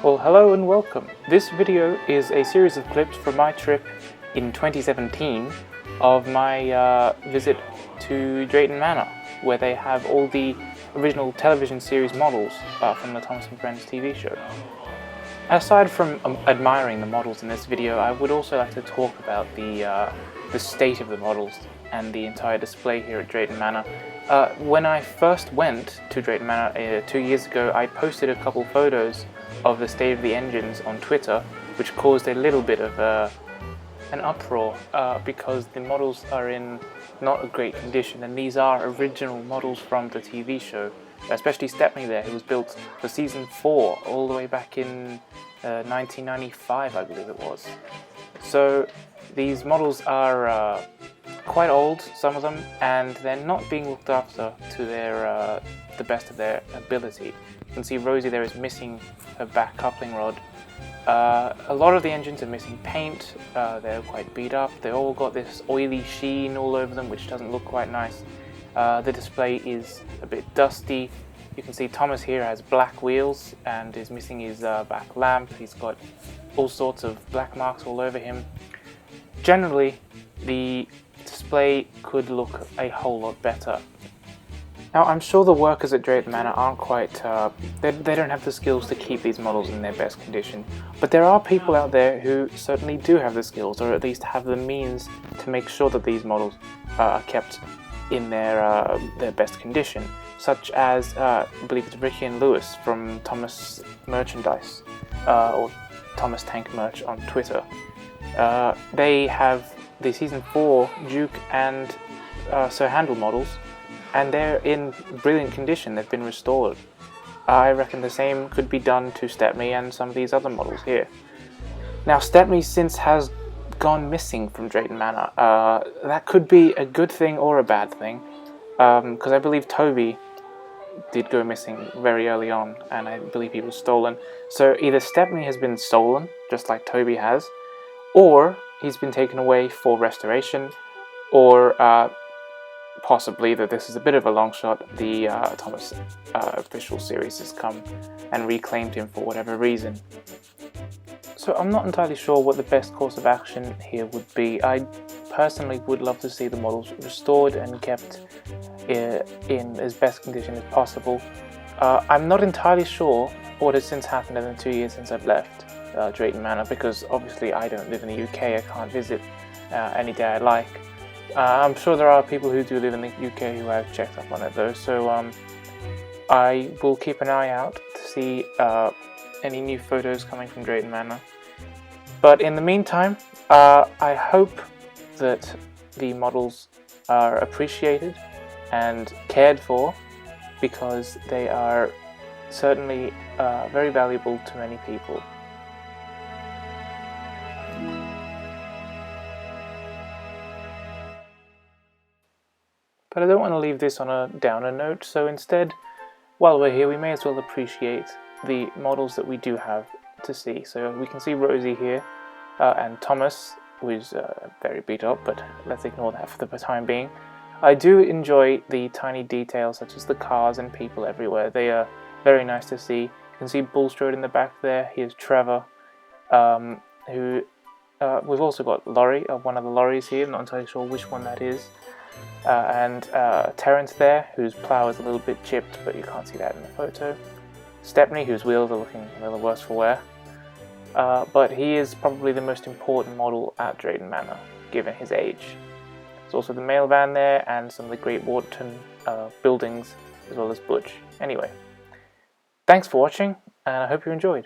Well, hello and welcome. This video is a series of clips from my trip in 2017 of my visit to Drayton Manor, where they have all the original television series models from the Thomas & Friends TV show. Aside from admiring the models in this video, I would also like to talk about the state of the models and the entire display here at Drayton Manor. When I first went to Drayton Manor 2 years ago, I posted a couple photos of the state of the engines on Twitter, which caused a little bit of an uproar because the models are in not a great condition, and these are original models from the TV show, especially Stepney there, who was built for season 4 all the way back in 1995, I believe it was. So these models are quite old, some of them, and they're not being looked after to their the best of their ability. You can see Rosie there is missing her back coupling rod. A lot of the engines are missing paint, they're quite beat up, they all got this oily sheen all over them, which doesn't look quite nice. The display is a bit dusty. You can see Thomas here has black wheels and is missing his back lamp. He's got all sorts of black marks all over him. Generally, the display could look a whole lot better. Now, I'm sure the workers at Drayton Manor aren't quite, they don't have the skills to keep these models in their best condition, but there are people out there who certainly do have the skills, or at least have the means to make sure that these models are kept in their best condition, such as, I believe it's Ricky and Lewis from Thomas Merchandise, or Thomas Tank Merch on Twitter. They have the Season 4 Duke and Sir Handel models, and they're in brilliant condition. They've been restored. I reckon the same could be done to Stepney and some of these other models here. Now, Stepney since has gone missing from Drayton Manor. That could be a good thing or a bad thing, because I believe Toby did go missing very early on, and I believe he was stolen. So either Stepney has been stolen, just like Toby has, or he's been taken away for restoration, or possibly, that this is a bit of a long shot, the Thomas official series has come and reclaimed him for whatever reason. So I'm not entirely sure what the best course of action here would be. I personally would love to see the models restored and kept in as best condition as possible. I'm not entirely sure what has since happened in the 2 years since I've left Drayton Manor, because obviously I don't live in the UK, I can't visit any day I like. I'm sure there are people who do live in the UK who have checked up on it though, so I will keep an eye out to see any new photos coming from Drayton Manor. But in the meantime, I hope that the models are appreciated and cared for, because they are certainly very valuable to many people. But I don't want to leave this on a downer note, so instead, while we're here, we may as well appreciate the models that we do have to see. So we can see Rosie here, and Thomas, who is very beat up, but let's ignore that for the time being. I do enjoy the tiny details, such as the cars and people everywhere. They are very nice to see. You can see Bulstrode in the back there. Here's Trevor, who we've also got Laurie, one of the lorries here. I'm not entirely sure which one that is. And Terence there, whose plough is a little bit chipped, but you can't see that in the photo. Stepney, whose wheels are looking a little worse for wear. But he is probably the most important model at Drayton Manor, given his age. There's also the mail van there, and some of the Great Waterton buildings, as well as Butch. Anyway, thanks for watching, and I hope you enjoyed.